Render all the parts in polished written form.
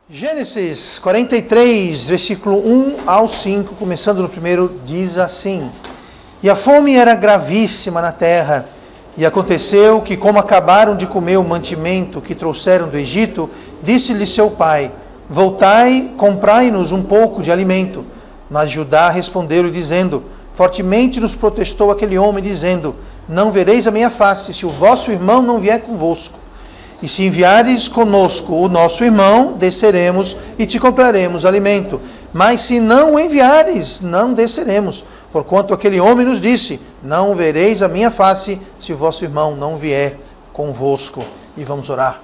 Gênesis 43, versículo 1 ao 5, começando no primeiro, diz assim: E a fome era gravíssima na terra, e aconteceu que, como acabaram de comer o mantimento que trouxeram do Egito, disse-lhe seu pai: Voltai, comprai-nos um pouco de alimento. Mas Judá respondeu-lhe, dizendo: Fortemente nos protestou aquele homem, dizendo: Não vereis a minha face, se o vosso irmão não vier convosco. E se enviares conosco o nosso irmão, desceremos e te compraremos alimento. Mas se não o enviares, não desceremos. Porquanto aquele homem nos disse: Não vereis a minha face, se o vosso irmão não vier convosco. E vamos orar.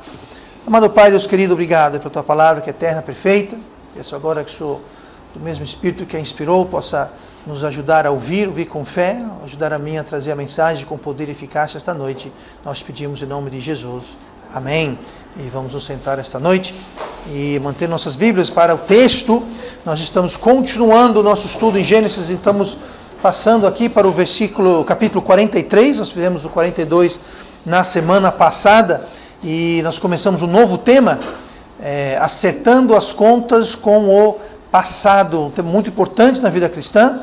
Amado Pai, Deus querido, obrigado pela tua palavra que é eterna, perfeita. Peço agora que o Senhor, do mesmo Espírito que a inspirou, possa nos ajudar a ouvir com fé, ajudar a mim a trazer a mensagem com poder e eficácia esta noite. Nós pedimos em nome de Jesus. Amém. E vamos nos sentar esta noite e manter nossas Bíblias para o texto. Nós estamos continuando o nosso estudo em Gênesis e estamos passando aqui para o capítulo 43. Nós fizemos o 42 na semana passada e nós começamos um novo tema, acertando as contas com o passado. Um tema muito importante na vida cristã,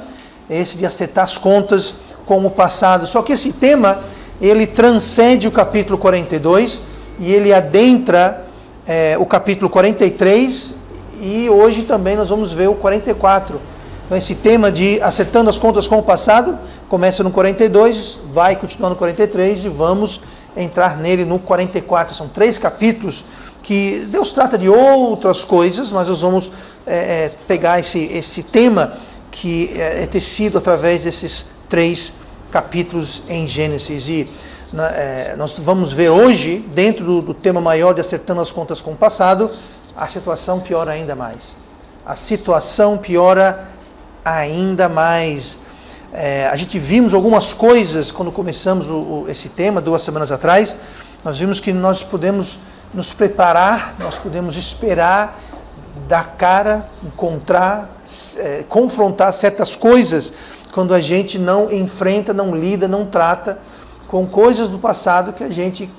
esse de acertar as contas com o passado. Só que esse tema, ele transcende o capítulo 42 e ele adentra o capítulo 43 e hoje também nós vamos ver o 44. Então esse tema de acertando as contas com o passado começa no 42, vai continuar no 43 e vamos entrar nele no 44. São 3 capítulos que Deus trata de outras coisas, mas nós vamos pegar esse tema que é tecido através desses 3 capítulos em Gênesis. E nós vamos ver hoje, dentro do tema maior de acertando as contas com o passado, a situação piora ainda mais. A situação piora ainda mais. A gente vimos algumas coisas quando começamos esse tema, 2 semanas atrás. Nós vimos que nós podemos nos preparar, nós podemos esperar, dar cara, encontrar, confrontar certas coisas quando a gente não enfrenta, não lida, não trata com coisas do passado que a gente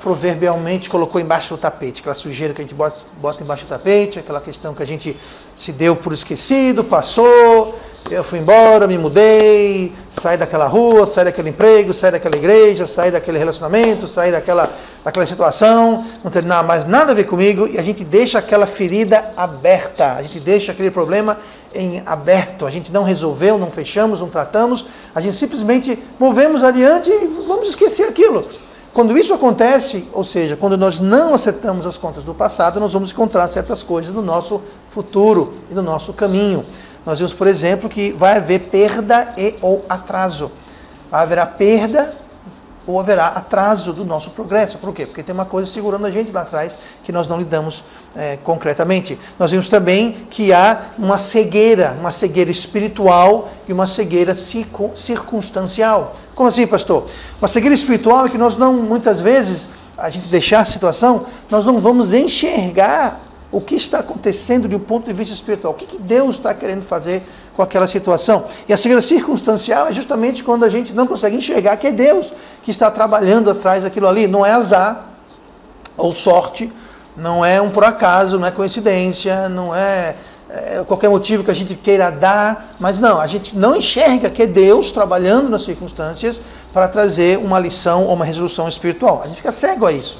proverbialmente colocou embaixo do tapete, aquela sujeira que a gente bota embaixo do tapete, aquela questão que a gente se deu por esquecido, passou, eu fui embora, me mudei, saí daquela rua, saí daquele emprego, saí daquela igreja, saí daquele relacionamento, saí daquela situação, não tem mais nada a ver comigo, e a gente deixa aquela ferida aberta, a gente deixa aquele problema em aberto, a gente não resolveu, não fechamos, não tratamos, a gente simplesmente movemos adiante e vamos esquecer aquilo. Quando isso acontece, ou seja, quando nós não acertamos as contas do passado, nós vamos encontrar certas coisas no nosso futuro e no nosso caminho. Nós vimos, por exemplo, que vai haver perda ou atraso. Haverá perda ou haverá atraso do nosso progresso. Por quê? Porque tem uma coisa segurando a gente lá atrás que nós não lidamos concretamente. Nós vimos também que há uma cegueira espiritual e uma cegueira circunstancial. Como assim, pastor? Uma cegueira espiritual é que nós não, muitas vezes, a gente deixar a situação, nós não vamos enxergar o que está acontecendo de um ponto de vista espiritual. O que Deus está querendo fazer com aquela situação? E a cegueira circunstancial é justamente quando a gente não consegue enxergar que é Deus que está trabalhando atrás daquilo ali. Não é azar ou sorte, não é um por acaso, não é coincidência, não é qualquer motivo que a gente queira dar, mas não, a gente não enxerga que é Deus trabalhando nas circunstâncias para trazer uma lição ou uma resolução espiritual. A gente fica cego a isso.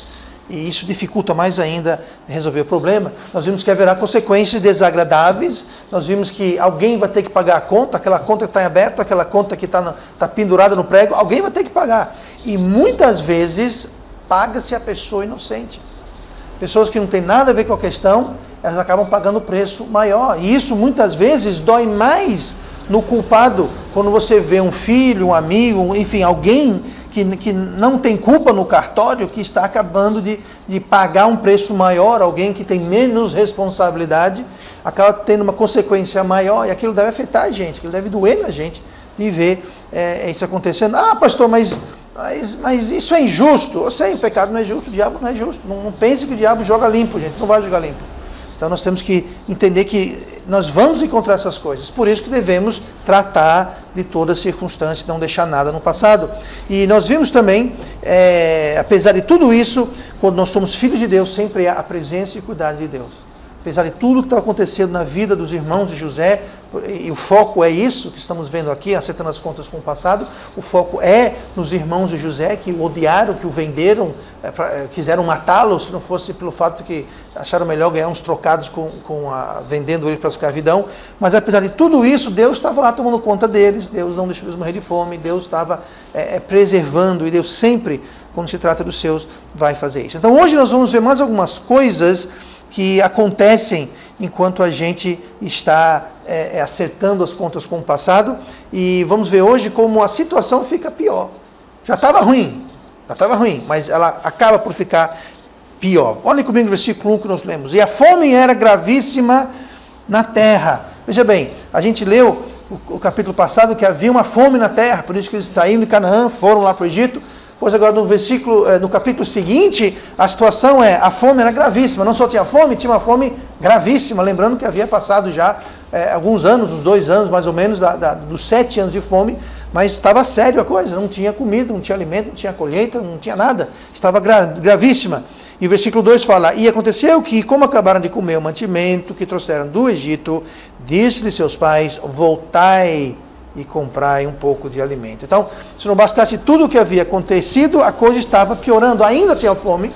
E isso dificulta mais ainda resolver o problema. Nós vimos que haverá consequências desagradáveis, nós vimos que alguém vai ter que pagar a conta, aquela conta que está em aberto, aquela conta que está pendurada no prego, alguém vai ter que pagar. E muitas vezes paga-se a pessoa inocente. Pessoas que não têm nada a ver com a questão, elas acabam pagando o preço maior. E isso muitas vezes dói mais no culpado, quando você vê um filho, um amigo, enfim, alguém que não tem culpa no cartório, que está acabando de pagar um preço maior, alguém que tem menos responsabilidade, acaba tendo uma consequência maior, e aquilo deve afetar a gente, aquilo deve doer na gente, de ver isso acontecendo. Ah, pastor, mas isso é injusto. Eu sei, o pecado não é justo, o diabo não é justo. Não pense que o diabo joga limpo, gente, não vai jogar limpo. Então nós temos que entender que nós vamos encontrar essas coisas. Por isso que devemos tratar de toda circunstância, não deixar nada no passado. E nós vimos também, apesar de tudo isso, quando nós somos filhos de Deus, sempre há a presença e cuidado de Deus. Apesar de tudo que está acontecendo na vida dos irmãos de José, e o foco é isso que estamos vendo aqui, acertando as contas com o passado, o foco é nos irmãos de José, que o odiaram, que o venderam, quiseram matá-lo, se não fosse pelo fato que acharam melhor ganhar uns trocados vendendo ele para a escravidão. Mas apesar de tudo isso, Deus estava lá tomando conta deles, Deus não deixou eles morrer de fome, Deus estava preservando, e Deus sempre, quando se trata dos seus, vai fazer isso. Então hoje nós vamos ver mais algumas coisas que acontecem enquanto a gente está acertando as contas com o passado, e vamos ver hoje como a situação fica pior. Já estava ruim, mas ela acaba por ficar pior. Olhem comigo no versículo 1 que nós lemos. E a fome era gravíssima na terra. Veja bem, a gente leu o capítulo passado que havia uma fome na terra, por isso que eles saíram de Canaã, foram lá para o Egito. Pois agora no capítulo seguinte, a situação a fome era gravíssima. Não só tinha fome, tinha uma fome gravíssima. Lembrando que havia passado já alguns anos, uns 2 anos mais ou menos, dos 7 anos de fome. Mas estava sério a coisa, não tinha comida, não tinha alimento, não tinha colheita, não tinha nada. Estava gravíssima. E o versículo 2 fala: E aconteceu que, como acabaram de comer o mantimento que trouxeram do Egito, disse-lhe seus pais: Voltai e comprai um pouco de alimento. Então, se não bastasse tudo o que havia acontecido, a coisa estava piorando. Ainda tinha fome,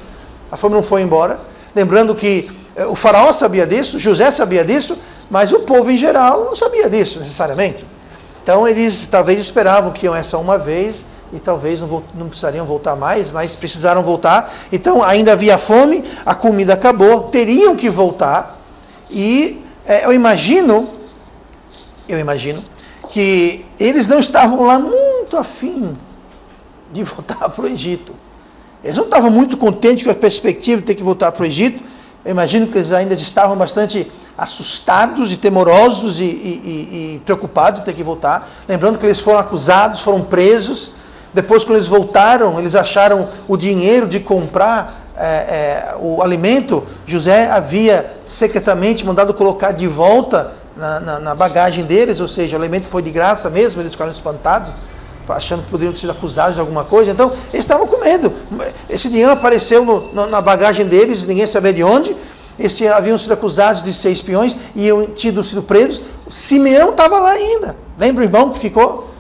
a fome não foi embora. Lembrando que o faraó sabia disso, José sabia disso, mas o povo em geral não sabia disso necessariamente. Então eles talvez esperavam que iam essa uma vez e talvez não precisariam voltar mais, mas precisaram voltar. Então ainda havia fome, a comida acabou, teriam que voltar. E eu imagino que eles não estavam lá muito afim de voltar para o Egito. Eles não estavam muito contentes com a perspectiva de ter que voltar para o Egito. Eu imagino que eles ainda estavam bastante assustados e temorosos e preocupados de ter que voltar. Lembrando que eles foram acusados, foram presos. Depois, quando eles voltaram, eles acharam o dinheiro de comprar o alimento. José havia secretamente mandado colocar de volta na bagagem deles, ou seja, o alimento foi de graça mesmo, eles ficaram espantados, achando que poderiam ser acusados de alguma coisa. Então, eles estavam com medo. Esse dinheiro apareceu na bagagem deles, ninguém sabia de onde. Eles haviam sido acusados de ser espiões e tinham sido presos. Simeão estava lá ainda. Lembra o irmão que ficou?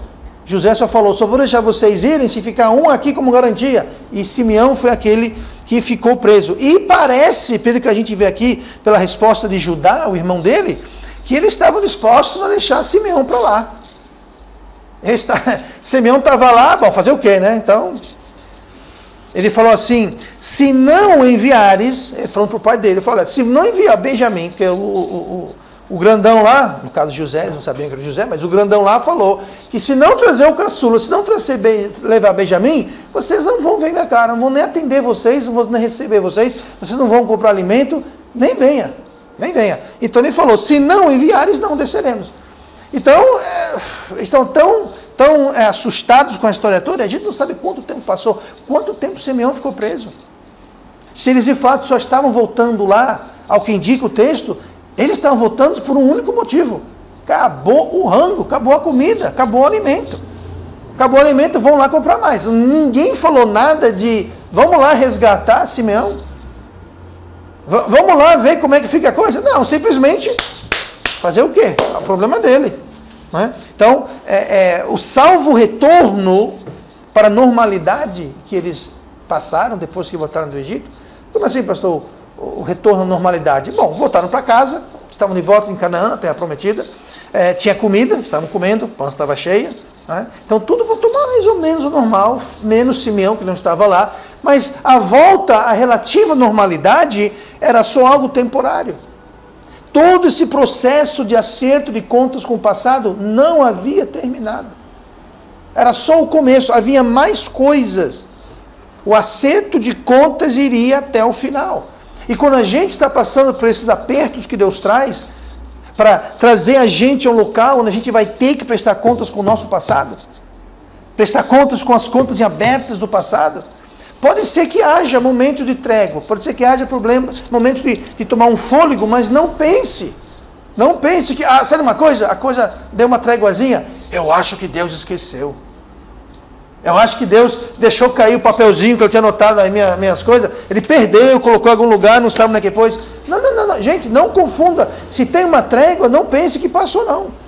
José só falou: só vou deixar vocês irem se ficar um aqui como garantia. E Simeão foi aquele que ficou preso. E parece, pelo que a gente vê aqui, pela resposta de Judá, o irmão dele, que eles estavam dispostos a deixar Simeão para lá. Simeão estava lá, bom, fazer o quê, né? Então, ele falou assim: se não enviares, falando para o pai dele, ele falou: se não enviar Benjamim, porque o grandão lá, no caso de José, eles não sabiam que era José, mas o grandão lá falou que se não trazer o caçula, se não levar Benjamim, vocês não vão ver minha cara, não vão nem atender vocês, não vão nem receber vocês não vão comprar alimento, nem venha. Então ele falou: se não enviares, não desceremos. Então, estão tão assustados com a história toda, a gente não sabe quanto tempo passou, quanto tempo Simeão ficou preso. Se eles de fato só estavam voltando lá, ao que indica o texto, eles estavam voltando por um único motivo: acabou o rango, acabou a comida, acabou o alimento. Acabou o alimento, vão lá comprar mais. Ninguém falou nada de vamos lá resgatar Simeão. Vamos lá ver como é que fica a coisa. Não, simplesmente fazer o quê? É o problema dele. Né? Então, o salvo retorno para a normalidade que eles passaram depois que voltaram do Egito. Como assim, pastor, o retorno à normalidade? Bom, voltaram para casa, estavam de volta em Canaã, a terra prometida, tinha comida, estavam comendo, a pança estava cheia. Né? Então tudo voltou mais ou menos ao normal, menos Simeão, que não estava lá, mas a volta à relativa normalidade era só algo temporário. Todo esse processo de acerto de contas com o passado não havia terminado. Era só o começo, havia mais coisas. O acerto de contas iria até o final. E quando a gente está passando por esses apertos que Deus traz, para trazer a gente a um local onde a gente vai ter que prestar contas com o nosso passado, prestar contas com as contas abertas do passado, Pode ser que haja momentos de trégua, pode ser que haja momentos de tomar um fôlego, mas não pense que, sabe uma coisa? A coisa deu uma tréguazinha. Eu acho que Deus esqueceu. Eu acho que Deus deixou cair o papelzinho que eu tinha anotado aí minhas coisas. Ele perdeu, colocou em algum lugar, não sabe onde é que pôs. Não. Gente, não confunda. Se tem uma trégua, não pense que passou, não.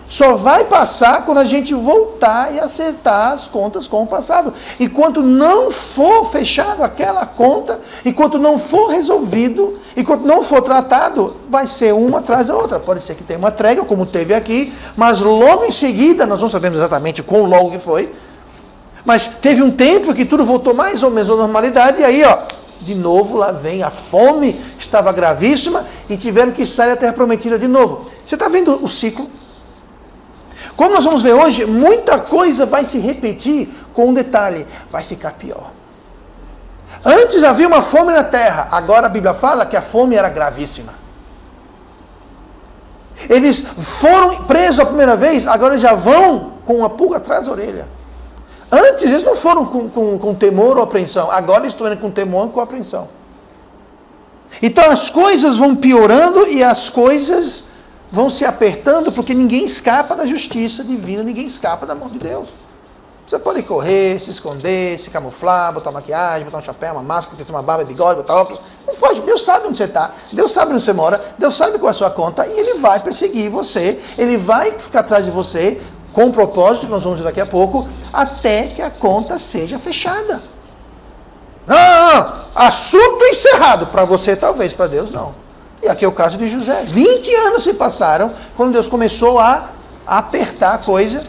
Só vai passar quando a gente voltar e acertar as contas com o passado. Enquanto não for fechado aquela conta, enquanto não for resolvido, enquanto não for tratado, vai ser uma atrás da outra. Pode ser que tenha uma trégua, como teve aqui, mas logo em seguida, nós não sabemos exatamente quão longo que foi, mas teve um tempo que tudo voltou mais ou menos à normalidade, e aí, de novo lá vem a fome, estava gravíssima, e tiveram que sair da terra prometida de novo. Você está vendo o ciclo? Como nós vamos ver hoje, muita coisa vai se repetir com um detalhe, vai ficar pior. Antes havia uma fome na terra, agora a Bíblia fala que a fome era gravíssima. Eles foram presos a primeira vez, agora eles já vão com uma pulga atrás da orelha. Antes eles não foram com temor ou apreensão, agora eles estão indo com temor e com apreensão. Então as coisas vão piorando e as coisas vão se apertando, porque ninguém escapa da justiça divina, ninguém escapa da mão de Deus. Você pode correr, se esconder, se camuflar, botar maquiagem, botar um chapéu, uma máscara, uma barba, bigode, botar óculos. Não foge. Deus sabe onde você está, Deus sabe onde você mora, Deus sabe qual é a sua conta, e Ele vai perseguir você, Ele vai ficar atrás de você, com um propósito, que nós vamos ver daqui a pouco, até que a conta seja fechada. Não. Assunto encerrado. Para você talvez, para Deus não. E aqui é o caso de José. 20 anos se passaram quando Deus começou a apertar a coisa,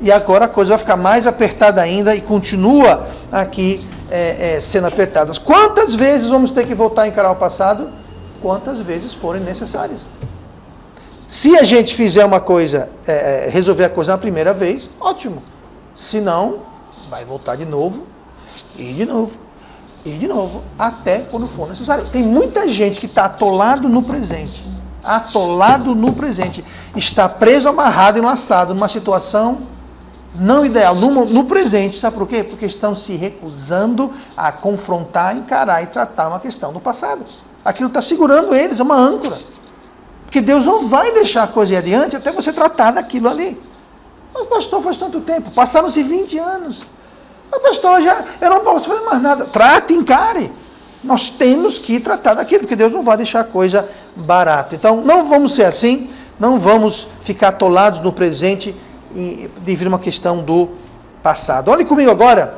e agora a coisa vai ficar mais apertada ainda e continua aqui sendo apertada. Quantas vezes vamos ter que voltar a encarar o passado? Quantas vezes forem necessárias. Se a gente fizer uma coisa, resolver a coisa na primeira vez, ótimo. Se não, vai voltar de novo, e de novo. E de novo, até quando for necessário. Tem muita gente que está atolado no presente. Está preso, amarrado, enlaçado numa situação não ideal, no presente. Sabe por quê? Porque estão se recusando a confrontar, encarar e tratar uma questão do passado. Aquilo está segurando eles, é uma âncora. Porque Deus não vai deixar a coisa ir adiante até você tratar daquilo ali. Mas pastor, faz tanto tempo, passaram-se 20 anos. Mas pastor, eu não posso fazer mais nada. Trate, encare. Nós temos que tratar daquilo, porque Deus não vai deixar a coisa barata. Então, não vamos ser assim, não vamos ficar atolados no presente devido a uma questão do passado. Olhe comigo agora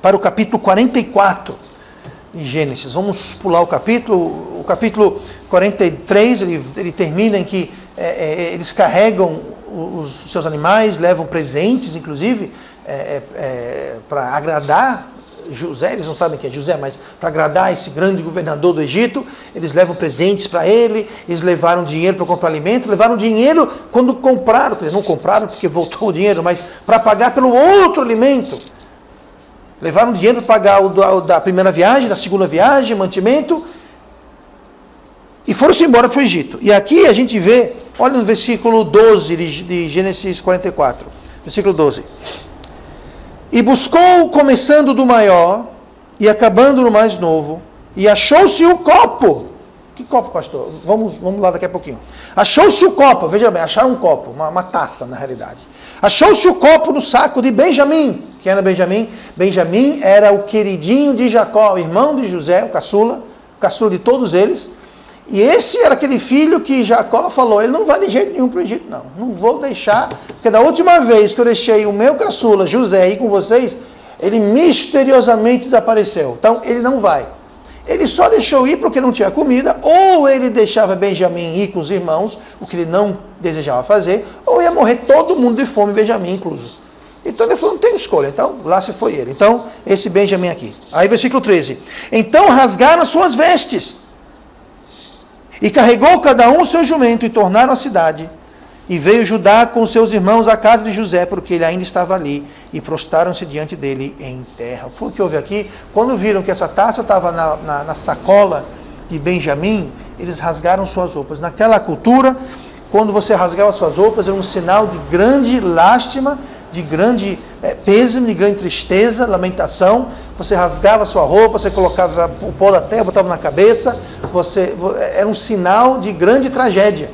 para o capítulo 44 de Gênesis. Vamos pular o capítulo 43, ele termina em que eles carregam os seus animais, levam presentes, inclusive, para agradar José. Eles não sabem quem é José, mas para agradar esse grande governador do Egito, eles levam presentes para ele, eles levaram dinheiro para comprar alimento, levaram dinheiro quando compraram, não compraram porque voltou o dinheiro, mas para pagar pelo outro alimento. Levaram dinheiro para pagar o da primeira viagem, da segunda viagem, mantimento, e foram-se embora para o Egito. E aqui a gente vê, olha no versículo 12 de Gênesis 44, versículo 12. E buscou, começando do maior e acabando no mais novo, e achou-se o copo. Que copo, pastor? Vamos lá daqui a pouquinho. Achou-se o copo, veja bem, acharam um copo, uma taça na realidade. Achou-se o copo no saco de Benjamim. Quem era Benjamim? Benjamim era o queridinho de Jacó, o irmão de José, o caçula de todos eles. E esse era aquele filho que Jacó falou, ele não vai de jeito nenhum para o Egito, não vou deixar, porque da última vez que eu deixei o meu caçula, José, ir com vocês, ele misteriosamente desapareceu, então ele não vai. Ele só deixou ir porque não tinha comida, ou ele deixava Benjamim ir com os irmãos, o que ele não desejava fazer, ou ia morrer todo mundo de fome, Benjamim incluso. Então ele falou, não tem escolha, então lá se foi ele. Então, esse Benjamim aqui. Aí versículo 13. Então rasgaram as suas vestes, e carregou cada um o seu jumento, e tornaram a cidade. E veio Judá com seus irmãos à casa de José, porque ele ainda estava ali, e prostraram-se diante dele em terra. O que foi que houve aqui? Quando viram que essa taça estava na sacola de Benjamim, eles rasgaram suas roupas. Naquela cultura, quando você rasgava suas roupas, era um sinal de grande lástima, de grande pêsame, de grande tristeza, lamentação. Você rasgava sua roupa, você colocava o pó da terra, botava na cabeça, era um sinal de grande tragédia.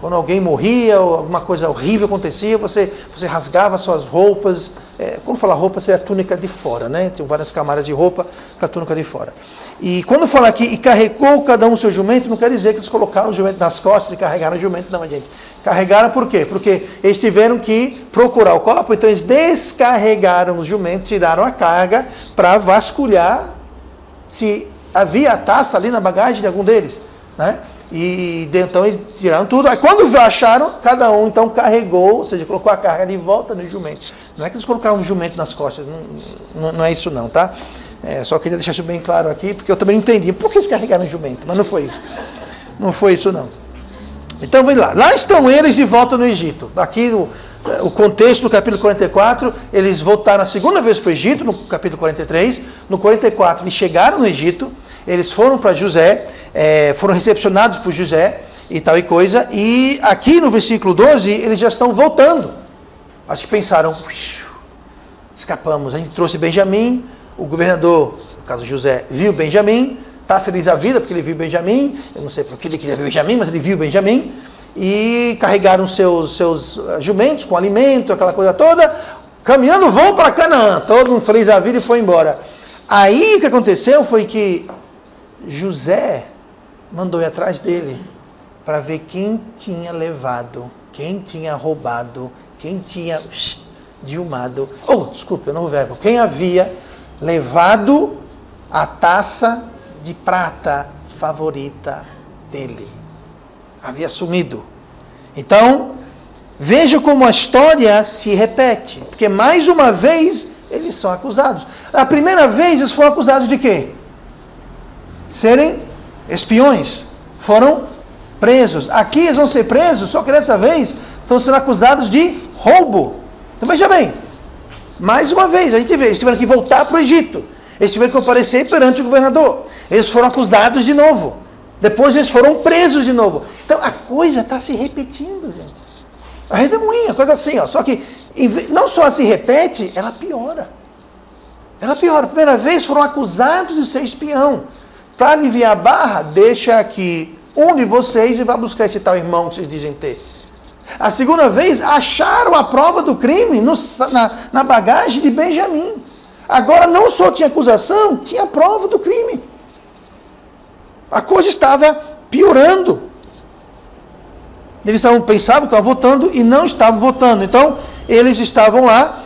Quando alguém morria, ou alguma coisa horrível acontecia, você rasgava suas roupas. Quando fala roupa, é a túnica de fora, né? Tem várias camadas de roupa para a túnica de fora. E quando fala aqui, e carregou cada um seu jumento, não quer dizer que eles colocaram o jumento nas costas e carregaram o jumento, não, gente. Carregaram por quê? Porque eles tiveram que procurar o corpo, então eles descarregaram o jumento, tiraram a carga para vasculhar se havia a taça ali na bagagem de algum deles, né? E então eles tiraram tudo. Aí quando acharam, cada um então carregou, ou seja, colocou a carga de volta no jumento. Não é que eles colocaram o jumento nas costas, não é isso não, tá? Só queria deixar isso bem claro aqui, porque eu também não entendi por que eles carregaram o jumento, mas não foi isso. Não foi isso não. Então vem lá. Lá estão eles de volta no Egito. Aqui o contexto do capítulo 44, eles voltaram a segunda vez para o Egito, no capítulo 43. No 44 eles chegaram no Egito, eles foram para José, foram recepcionados por José e tal e coisa. E aqui no versículo 12 eles já estão voltando. Acho que pensaram, escapamos, a gente trouxe Benjamim, o governador, no caso José, viu Benjamim, está feliz a vida porque ele viu Benjamim, eu não sei por que ele queria ver Benjamim, mas ele viu Benjamim, e carregaram seus jumentos com alimento, aquela coisa toda, caminhando vão para Canaã, todo mundo feliz a vida e foi embora. Aí o que aconteceu foi que José mandou ir atrás dele para ver quem tinha levado, quem tinha roubado, quem tinha dilmado, desculpe, eu não vou ver, quem havia levado a taça de prata favorita dele. Havia sumido. Então, veja como a história se repete, porque mais uma vez eles são acusados. A primeira vez eles foram acusados de quê? Serem espiões. Foram presos. Aqui eles vão ser presos, só que dessa vez estão sendo acusados de roubo. Então veja bem, mais uma vez, a gente vê, eles tiveram que voltar para o Egito. Eles tiveram que comparecer perante o governador. Eles foram acusados de novo. Depois eles foram presos de novo. Então a coisa está se repetindo, gente. A redemoinha, coisa assim, ó. Só que não só ela se repete, ela piora. Ela piora. A primeira vez foram acusados de ser espião. Para aliviar a barra, deixa aqui um de vocês e vai buscar esse tal irmão que vocês dizem ter. A segunda vez, acharam a prova do crime na bagagem de Benjamim. Agora não só tinha acusação, tinha a prova do crime. A coisa estava piorando. Eles pensavam que estavam votando e não estavam votando. Então, eles estavam lá,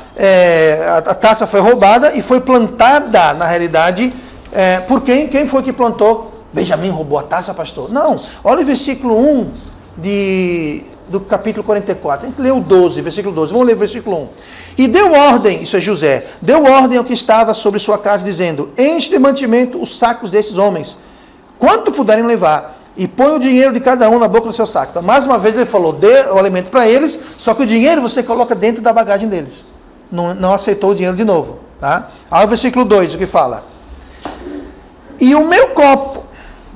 a taça foi roubada e foi plantada, na realidade, por quem? Quem foi que plantou? Benjamim roubou a taça, pastor? Não. Olha o versículo 1 do capítulo 44. A gente leu o 12, versículo 12. Vamos ler o versículo 1. E deu ordem, isso é José, deu ordem ao que estava sobre sua casa, dizendo: enche de mantimento os sacos desses homens, quanto puderem levar, e põe o dinheiro de cada um na boca do seu saco. Então, mais uma vez ele falou, dê o alimento para eles, só que o dinheiro você coloca dentro da bagagem deles. Não aceitou o dinheiro de novo. Tá? Aí o versículo 2, o que fala? E o meu copo,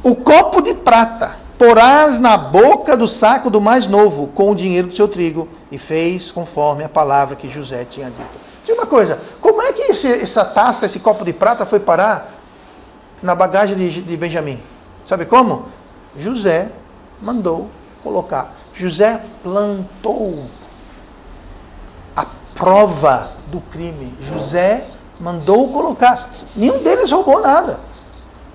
o copo de prata, porás na boca do saco do mais novo, com o dinheiro do seu trigo, e fez conforme a palavra que José tinha dito. Diga uma coisa, como é que essa taça, esse copo de prata foi parar na bagagem de Benjamim? Sabe como? José mandou colocar. José plantou a prova do crime. José mandou colocar. Nenhum deles roubou nada.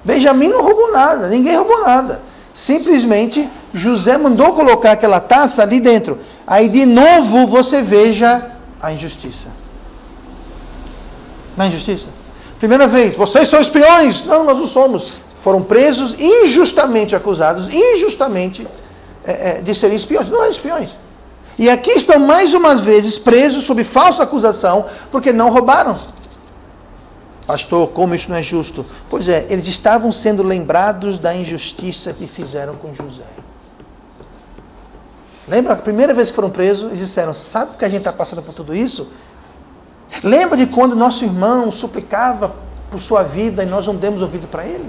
Benjamim não roubou nada, ninguém roubou nada. Simplesmente José mandou colocar aquela taça ali dentro. Aí de novo você veja a injustiça. Na injustiça. Primeira vez, vocês são espiões. Não, nós não somos. Foram presos, injustamente acusados, injustamente de serem espiões. Não eram espiões. E aqui estão mais uma vez presos sob falsa acusação, porque não roubaram. Pastor, como isso não é justo? Pois é, eles estavam sendo lembrados da injustiça que fizeram com José. Lembra? A primeira vez que foram presos, eles disseram, sabe que a gente está passando por tudo isso? Lembra de quando nosso irmão suplicava por sua vida e nós não demos ouvido para ele?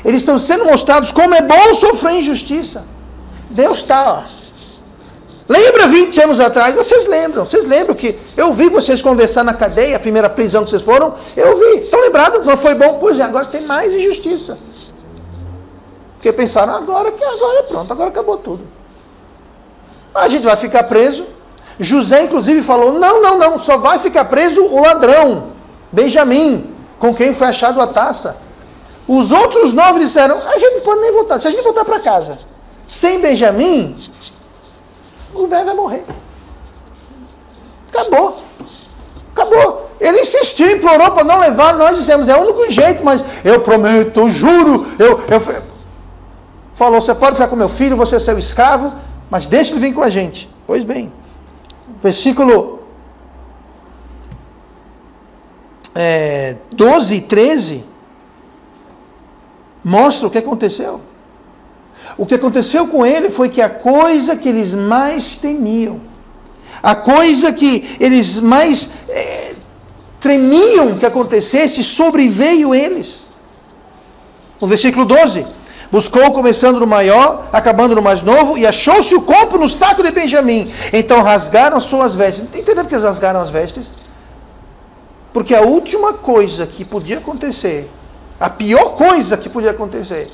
Eles estão sendo mostrados como é bom sofrer injustiça. Deus está, ó. Lembra 20 anos atrás? Vocês lembram que eu vi vocês conversar na cadeia, a primeira prisão que vocês foram, eu vi. Estão lembrados? Não foi bom? Pois é, agora tem mais injustiça. Porque pensaram, agora é pronto, agora acabou tudo. A gente vai ficar preso. José, inclusive, falou, não, só vai ficar preso o ladrão, Benjamim, com quem foi achado a taça. Os outros 9 disseram, a gente não pode nem voltar. Se a gente voltar para casa sem Benjamim, o velho vai morrer. Acabou. Ele insistiu, implorou para não levar. Nós dissemos, é o único jeito, mas eu prometo, eu juro. Falou, você pode ficar com meu filho, você é seu escravo, mas deixa ele vir com a gente. Pois bem, versículo 12 e 13 mostra o que aconteceu. O que aconteceu com ele foi que a coisa que eles mais temiam, a coisa que eles mais tremiam que acontecesse, sobreveio eles. No versículo 12, buscou começando no maior, acabando no mais novo, e achou-se o corpo no saco de Benjamim. Então rasgaram as suas vestes. Entendeu por que eles rasgaram as vestes? Porque a última coisa que podia acontecer, a pior coisa que podia acontecer,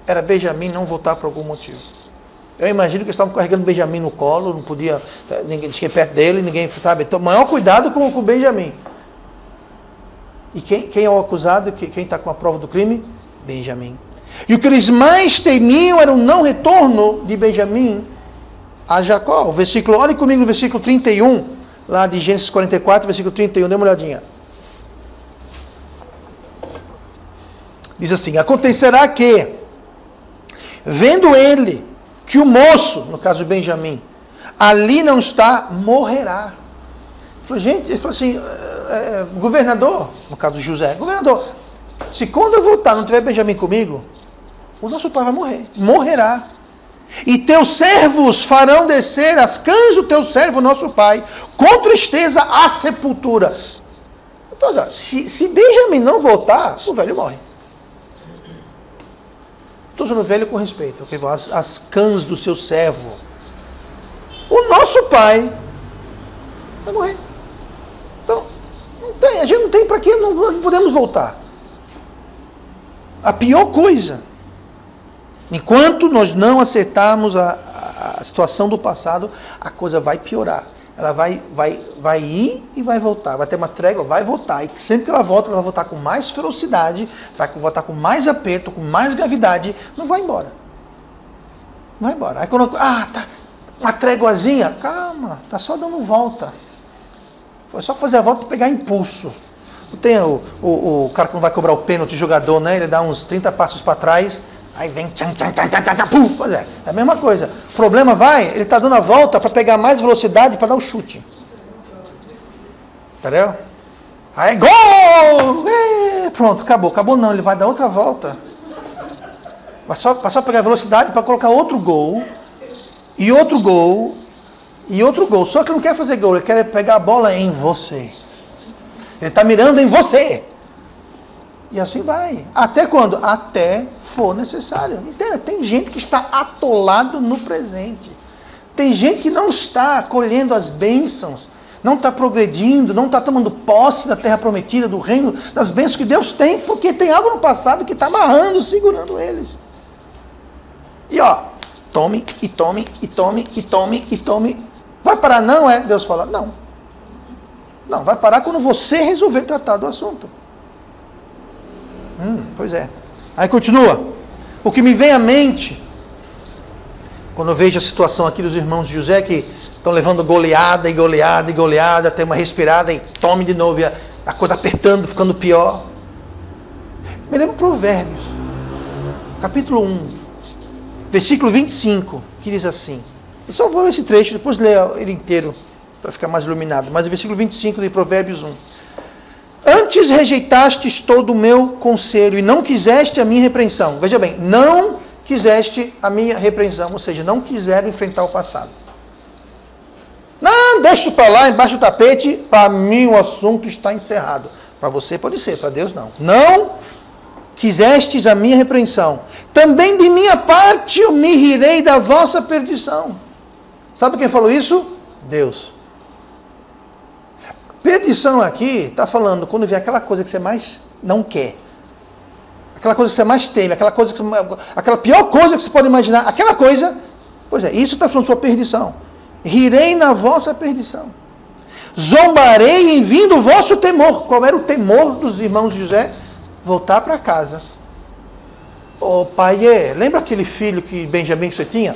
era Benjamim não voltar por algum motivo. Eu imagino que eles estavam carregando Benjamim no colo, não podia, ninguém tinha perto dele, ninguém sabe. Então, maior cuidado com Benjamim. E quem é o acusado? Quem está com a prova do crime? Benjamim. E o que eles mais temiam era o não retorno de Benjamim a Jacó. Olhe comigo no versículo 31, lá de Gênesis 44, versículo 31, dê uma olhadinha. Diz assim, acontecerá que, vendo ele que o moço, no caso de Benjamim, ali não está, morrerá. Ele falou assim, governador, no caso de José, governador, se quando eu voltar não tiver Benjamim comigo, o nosso pai vai morrer, morrerá. E teus servos farão descer as cães do teu servo, nosso pai, com tristeza à sepultura. Então, se Benjamim não voltar, o velho morre. Estou usando o velho com respeito, okay? As cãs do seu servo. O nosso pai vai morrer. Então, a gente não tem para que não podemos voltar. A pior coisa, enquanto nós não acertarmos a situação do passado, a coisa vai piorar. Ela vai ir e vai voltar. Vai ter uma trégua, vai voltar. E sempre que ela vai voltar com mais ferocidade, vai voltar com mais aperto, com mais gravidade. Não vai embora. Não vai embora. Aí quando tá uma tréguazinha, calma, tá só dando volta. Foi só fazer a volta para pegar impulso. Tem o cara que não vai cobrar o pênalti, o jogador, né? Ele dá uns 30 passos para trás. Aí vem, pum, pois é a mesma coisa. O problema ele está dando a volta para pegar mais velocidade para dar o chute. Entendeu? Aí, gol! Pronto, acabou não, ele vai dar outra volta. Vai só pegar velocidade para colocar outro gol, e outro gol, e outro gol. Só que ele não quer fazer gol, ele quer pegar a bola em você. Ele está mirando em você. E assim vai. Até quando? Até for necessário. Entenda? Tem gente que está atolado no presente. Tem gente que não está colhendo as bênçãos, não está progredindo, não está tomando posse da terra prometida, do reino, das bênçãos que Deus tem, porque tem algo no passado que está amarrando, segurando eles. E tome, e tome, e tome, e tome, e tome. Vai parar não, Deus fala, não. Não, vai parar quando você resolver tratar do assunto. Pois é. Aí continua. O que me vem à mente, quando eu vejo a situação aqui dos irmãos de José, que estão levando goleada, até uma respirada e tome de novo, e a coisa apertando, ficando pior. Me lembro Provérbios, capítulo 1, versículo 25, que diz assim. Eu só vou ler esse trecho, depois ler ele inteiro, para ficar mais iluminado. Mas o versículo 25 de Provérbios 1. Antes rejeitastes todo o meu conselho e não quiseste a minha repreensão. Veja bem, não quiseste a minha repreensão, ou seja, não quiseram enfrentar o passado. Não, deixa para lá, embaixo do tapete, para mim o assunto está encerrado. Para você pode ser, para Deus não. Não quisestes a minha repreensão, também de minha parte eu me rirei da vossa perdição. Sabe quem falou isso? Deus. Perdição aqui está falando quando vê aquela coisa que você mais não quer, aquela coisa que você mais teme, aquela pior coisa que você pode imaginar, aquela coisa, pois é, isso está falando sua perdição. Rirei na vossa perdição. Zombarei em vindo o vosso temor. Qual era o temor dos irmãos de José? Voltar para casa. Ô pai, lembra aquele filho que Benjamim que você tinha?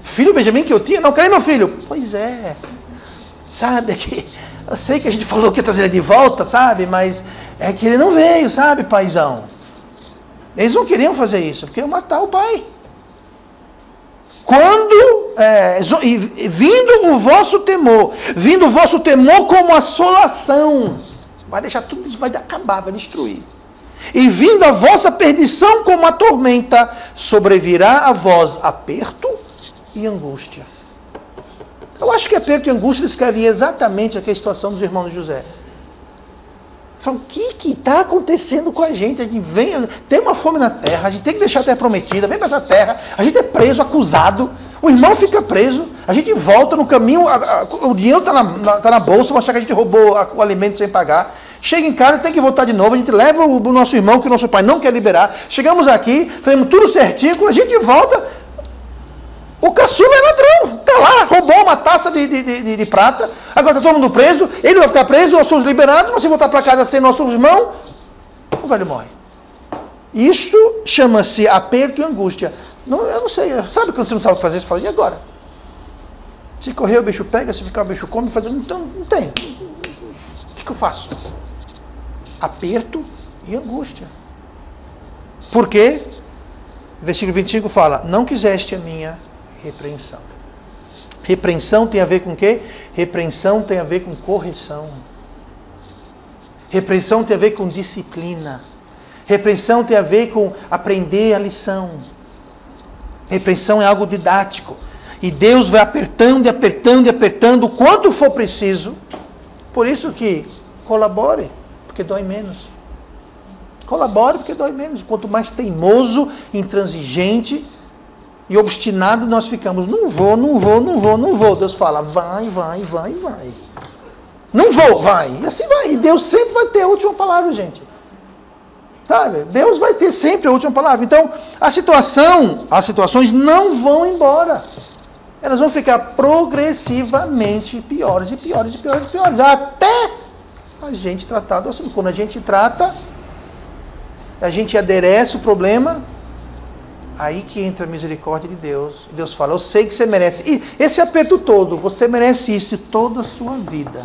Filho Benjamim que eu tinha? Não quero meu filho. Pois é. Sabe, que eu sei que a gente falou que ia trazer ele de volta, sabe? Mas é que ele não veio, sabe, paizão? Eles não queriam fazer isso, porque iam matar o pai. Vindo o vosso temor como assolação, vai deixar tudo isso, vai acabar, vai destruir. E vindo a vossa perdição como a tormenta, sobrevirá a vós aperto e angústia. Eu acho que aperto e angústia descreve exatamente aqui a situação dos irmãos de José. Falam, o que está acontecendo com a gente? A gente tem uma fome na terra, a gente tem que deixar a terra prometida, vem para essa terra, a gente é preso, acusado, o irmão fica preso, a gente volta no caminho, o dinheiro está na bolsa, vão achar que a gente roubou o alimento sem pagar. Chega em casa, tem que voltar de novo, a gente leva o nosso irmão, que o nosso pai não quer liberar. Chegamos aqui, fazemos tudo certinho, quando a gente volta, o caçula é ladrão, está lá, roubou uma taça de prata, agora está todo mundo preso, ele vai ficar preso, nós somos liberados, mas se voltar para casa sem nosso irmão, o velho morre. Isto chama-se aperto e angústia. Eu não sei, sabe quando você não sabe o que fazer, você fala, e agora? Se correr o bicho pega, se ficar o bicho come, então não tem. O que eu faço? Aperto e angústia. Por quê? Versículo 25 fala, não quiseste a minha repreensão. Repreensão tem a ver com o quê? Repreensão tem a ver com correção. Repreensão tem a ver com disciplina. Repreensão tem a ver com aprender a lição. Repreensão é algo didático. E Deus vai apertando e apertando e apertando o quanto for preciso. Por isso que colabore, porque dói menos. Colabore porque dói menos. Quanto mais teimoso, intransigente e obstinado nós ficamos. Não vou. Deus fala, vai. Não vou, vai. E assim vai. E Deus sempre vai ter a última palavra, gente. Sabe? Deus vai ter sempre a última palavra. Então, as situações não vão embora. Elas vão ficar progressivamente piores e piores. Até a gente tratar do assunto. Quando a gente trata, a gente aderece o problema, aí que entra a misericórdia de Deus. Deus fala, eu sei que você merece. E esse aperto todo, você merece isso toda a sua vida.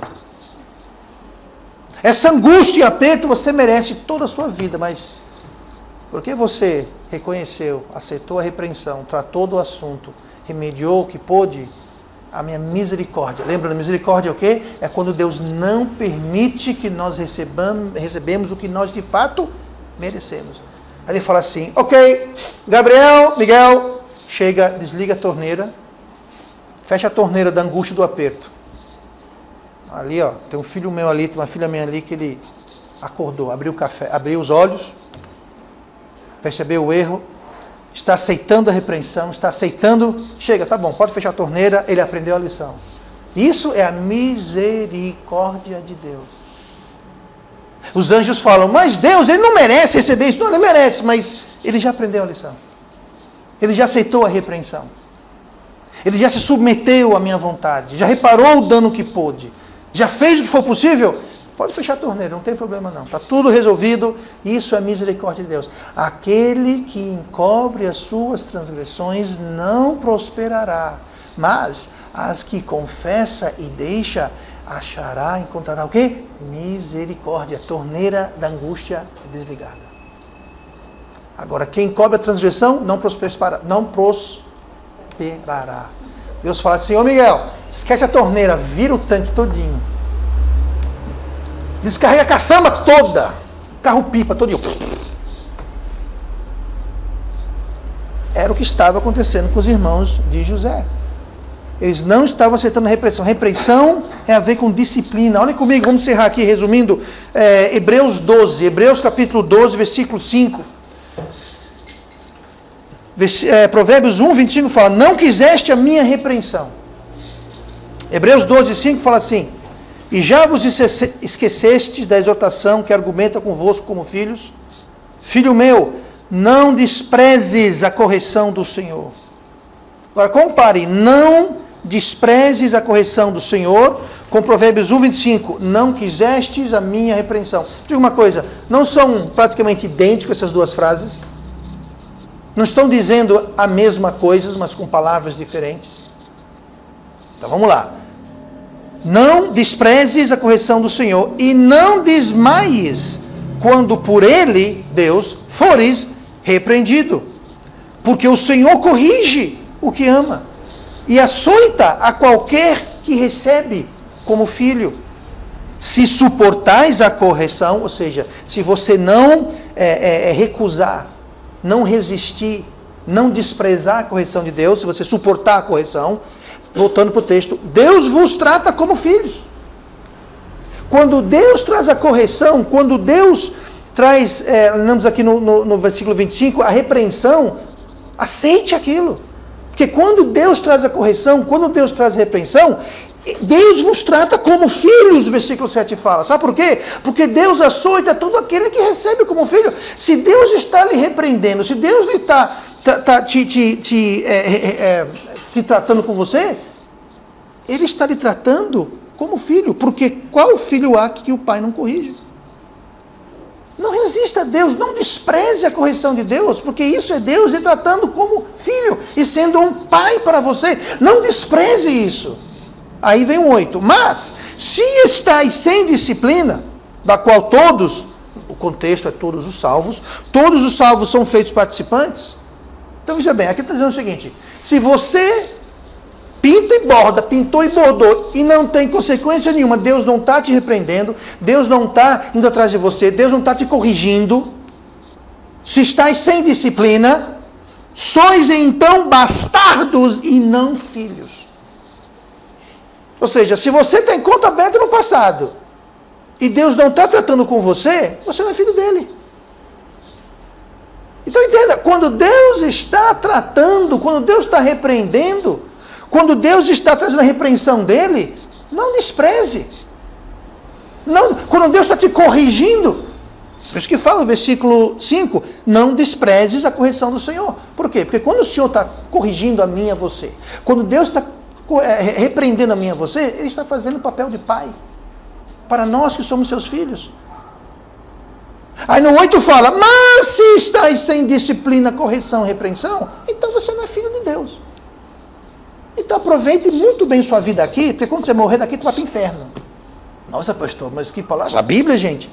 Essa angústia e aperto você merece toda a sua vida, mas porque você reconheceu, aceitou a repreensão, tratou do assunto, remediou o que pôde, a minha misericórdia. Lembra da misericórdia é o quê? É quando Deus não permite que nós recebemos o que nós de fato merecemos. Aí ele fala assim, ok, Miguel, chega, desliga a torneira, fecha a torneira da angústia e do aperto. Ali, ó, tem um filho meu ali, tem uma filha minha ali que ele acordou, abriu o café, abriu os olhos, percebeu o erro, está aceitando a repreensão, chega, tá bom, pode fechar a torneira, ele aprendeu a lição. Isso é a misericórdia de Deus. Os anjos falam, mas Deus, ele não merece receber isso. Não, ele merece, mas ele já aprendeu a lição. Ele já aceitou a repreensão. Ele já se submeteu à minha vontade, já reparou o dano que pôde, já fez o que for possível. Pode fechar a torneira, não tem problema não. Está tudo resolvido. Isso é a misericórdia de Deus. Aquele que encobre as suas transgressões não prosperará. Mas as que confessa e deixa, encontrará o quê? Misericórdia. Torneira da angústia desligada. Agora, quem encobre a transgressão não prosperará. Deus fala assim, ô Miguel, esquece a torneira, vira o tanque todinho. Descarrega a caçamba toda. Carro-pipa todinho. Era o que estava acontecendo com os irmãos de José. Eles não estavam aceitando a repreensão. Repreensão é a ver com disciplina. Olhem comigo, vamos encerrar aqui resumindo. Hebreus 12, Hebreus capítulo 12, versículo 5. Provérbios 1, 25 fala: não quiseste a minha repreensão. Hebreus 12, 5 fala assim: e já vos esquecestes da exortação que argumenta convosco como filhos? Filho meu, não desprezes a correção do Senhor. Agora compare, não desprezes a correção do Senhor, com Provérbios 1, 25, não quisestes a minha repreensão. Diga uma coisa, não são praticamente idênticas essas duas frases? Não estão dizendo a mesma coisa, mas com palavras diferentes? Então vamos lá. Não desprezes a correção do Senhor, e não desmaies, quando por Ele, Deus, fores repreendido. Porque o Senhor corrige o que ama, e açoita a qualquer que recebe como filho. Se suportais a correção, ou seja, se você não recusar, não resistir, não desprezar a correção de Deus, se você suportar a correção, voltando para o texto, Deus vos trata como filhos. Quando Deus traz a correção, quando Deus traz, andamos aqui no versículo 25, a repreensão, aceite aquilo. Porque quando Deus traz a correção, quando Deus traz a repreensão, Deus vos trata como filhos, o versículo 7 fala. Sabe por quê? Porque Deus açoita todo aquele que recebe como filho. Se Deus está lhe repreendendo, se Deus lhe está te tratando com você, Ele está lhe tratando como filho. Porque qual filho há que o pai não corrige? Não resista a Deus, não despreze a correção de Deus, porque isso é Deus lhe tratando como filho e sendo um pai para você. Não despreze isso. Aí vem o 8. Mas, se estáis sem disciplina, da qual todos, o contexto é todos os salvos são feitos participantes. Então veja bem, aqui está dizendo o seguinte: se você pinta e borda, pintou e bordou, e não tem consequência nenhuma, Deus não está te repreendendo, Deus não está indo atrás de você, Deus não está te corrigindo, se estáis sem disciplina, sois então bastardos e não filhos. Ou seja, se você tem conta aberta no passado, e Deus não está tratando com você, você não é filho dele. Então entenda, quando Deus está tratando, quando Deus está repreendendo, quando Deus está trazendo a repreensão dele, não despreze. Não, quando Deus está te corrigindo, por isso que fala no versículo 5, não desprezes a correção do Senhor. Por quê? Porque quando o Senhor está corrigindo a mim e a você, quando Deus está repreendendo a mim e a você, Ele está fazendo o papel de pai, para nós que somos seus filhos. Aí no 8 fala, mas se estáis sem disciplina, correção, repreensão, então você não é filho de Deus. Então aproveite muito bem sua vida aqui, porque quando você morrer daqui, tu vai para o inferno. Nossa, pastor, mas que palavra? A Bíblia, gente.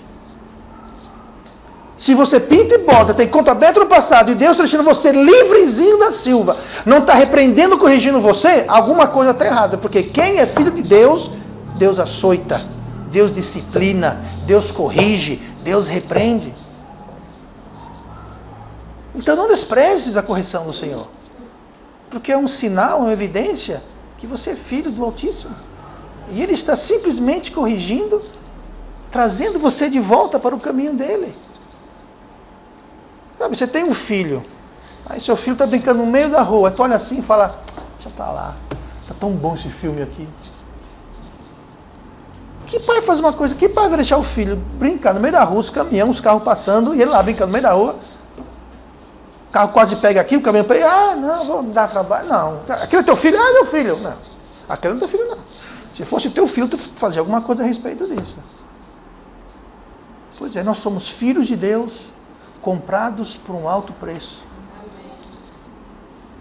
Se você pinta e borda, tem conta aberta no passado, e Deus está deixando você livrezinho da Silva, não está repreendendo, corrigindo você, alguma coisa está errada. Porque quem é filho de Deus, Deus açoita, Deus disciplina, Deus corrige, Deus repreende. Então não desprezes a correção do Senhor. Porque é um sinal, uma evidência que você é filho do Altíssimo. E Ele está simplesmente corrigindo, trazendo você de volta para o caminho dEle. Sabe, você tem um filho, aí seu filho está brincando no meio da rua, tu olha assim e fala, deixa pra lá, está tão bom esse filme aqui. Que pai faz uma coisa, que pai vai deixar o filho brincar no meio da rua, os caminhões, os carros passando, e ele lá brincando no meio da rua, o carro quase pega aqui, o caminhão pega, não, vou dar trabalho, não, aquele é teu filho, meu filho, não, aquele não é teu filho não, se fosse teu filho, tu fazia alguma coisa a respeito disso. Pois é, nós somos filhos de Deus, comprados por um alto preço.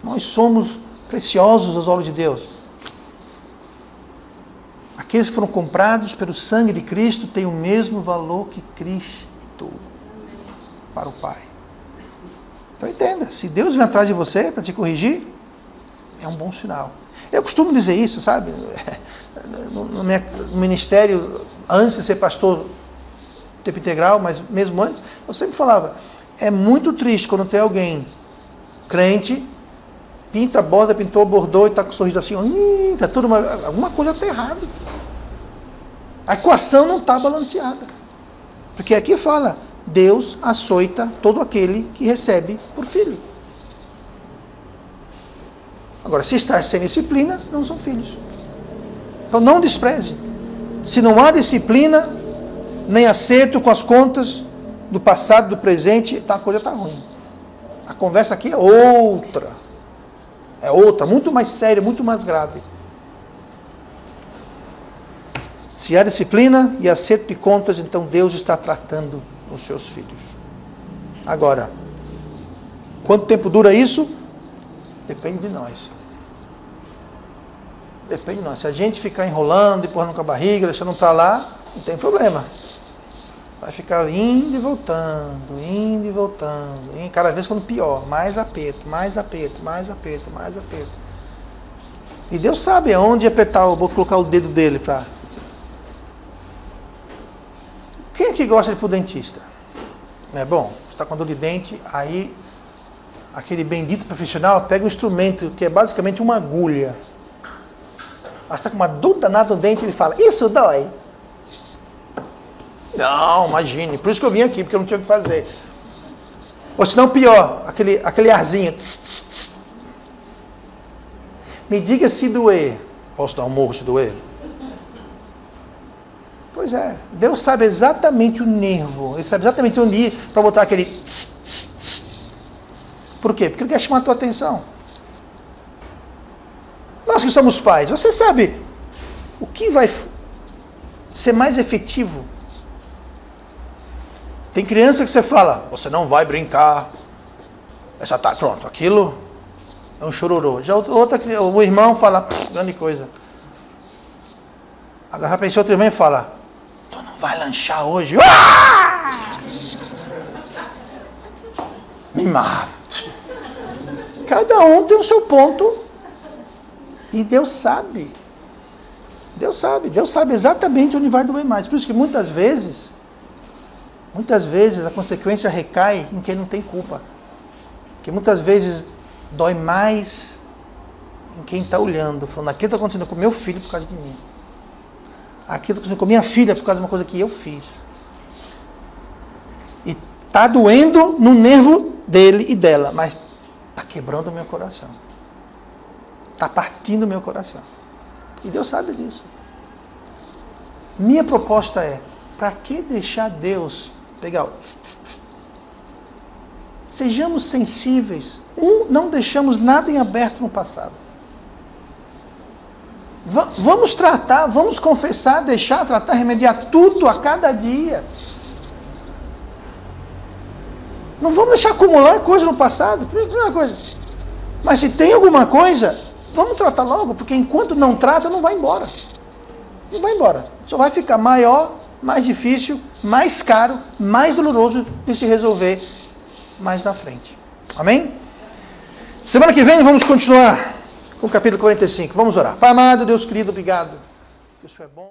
Nós somos preciosos aos olhos de Deus. Aqueles que foram comprados pelo sangue de Cristo têm o mesmo valor que Cristo para o Pai. Então entenda, se Deus vem atrás de você para te corrigir, é um bom sinal. Eu costumo dizer isso, sabe? No ministério, antes de ser pastor tempo integral, mas mesmo antes, eu sempre falava, é muito triste quando tem alguém crente, pinta, borda, pintou, bordou e está com o sorriso assim, tá tudo alguma coisa está errada. A equação não está balanceada. Porque aqui fala, Deus açoita todo aquele que recebe por filho. Agora, se está sem disciplina, não são filhos. Então não despreze. Se não há disciplina, nem acerto com as contas do passado, do presente, a coisa está ruim. A conversa aqui é outra. É outra, muito mais séria, muito mais grave. Se há disciplina e acerto de contas, então Deus está tratando os seus filhos. Agora, quanto tempo dura isso? Depende de nós. Depende de nós. Se a gente ficar enrolando, empurrando com a barriga, deixando para lá, não tem problema. Vai ficar indo e voltando, indo e voltando. E cada vez ficando pior. Mais aperto, mais aperto, mais aperto, mais aperto. E Deus sabe aonde apertar, vou colocar o dedo dele para... Quem é que gosta de ir para o dentista? É bom, você está com dor de dente, aí aquele bendito profissional pega um instrumento que é basicamente uma agulha. Aí está com uma dor danada no dente, ele fala, isso dói? Não, imagine, por isso que eu vim aqui, porque eu não tinha o que fazer. Ou se não, pior, aquele arzinho. Tss, tss, tss. Me diga se doer. Posso dar um morro se doer? Pois é, Deus sabe exatamente o nervo, Ele sabe exatamente onde ir para botar aquele tss, tss, tss. Por quê? Porque Ele quer chamar a tua atenção. Nós que somos pais, você sabe o que vai ser mais efetivo? Tem criança que você fala, você não vai brincar. Essa tá pronto, aquilo é um chororô. Já o irmão fala, grande coisa. Agora já pensou outro irmão e fala, tu não vai lanchar hoje? Ah! Me mate. Cada um tem o seu ponto. E Deus sabe. Deus sabe exatamente onde vai doer mais. Por isso que muitas vezes a consequência recai em quem não tem culpa. Porque muitas vezes dói mais em quem está olhando, falando, aquilo está acontecendo com meu filho por causa de mim. Aquilo está acontecendo com minha filha por causa de uma coisa que eu fiz. E está doendo no nervo dele e dela, mas está quebrando o meu coração. Está partindo o meu coração. E Deus sabe disso. Minha proposta é, para que deixar Deus pegar o tss, tss, tss. Sejamos sensíveis. Não deixamos nada em aberto no passado. Vamos tratar, vamos confessar, deixar, tratar, remediar tudo a cada dia. Não vamos deixar acumular coisa no passado. Mas se tem alguma coisa, vamos tratar logo, porque enquanto não trata, não vai embora. Não vai embora. Só vai ficar maior, mais difícil, mais caro, mais doloroso de se resolver mais na frente. Amém? Semana que vem vamos continuar com o capítulo 45. Vamos orar. Pai amado, Deus querido, obrigado. Que o Senhor é bom.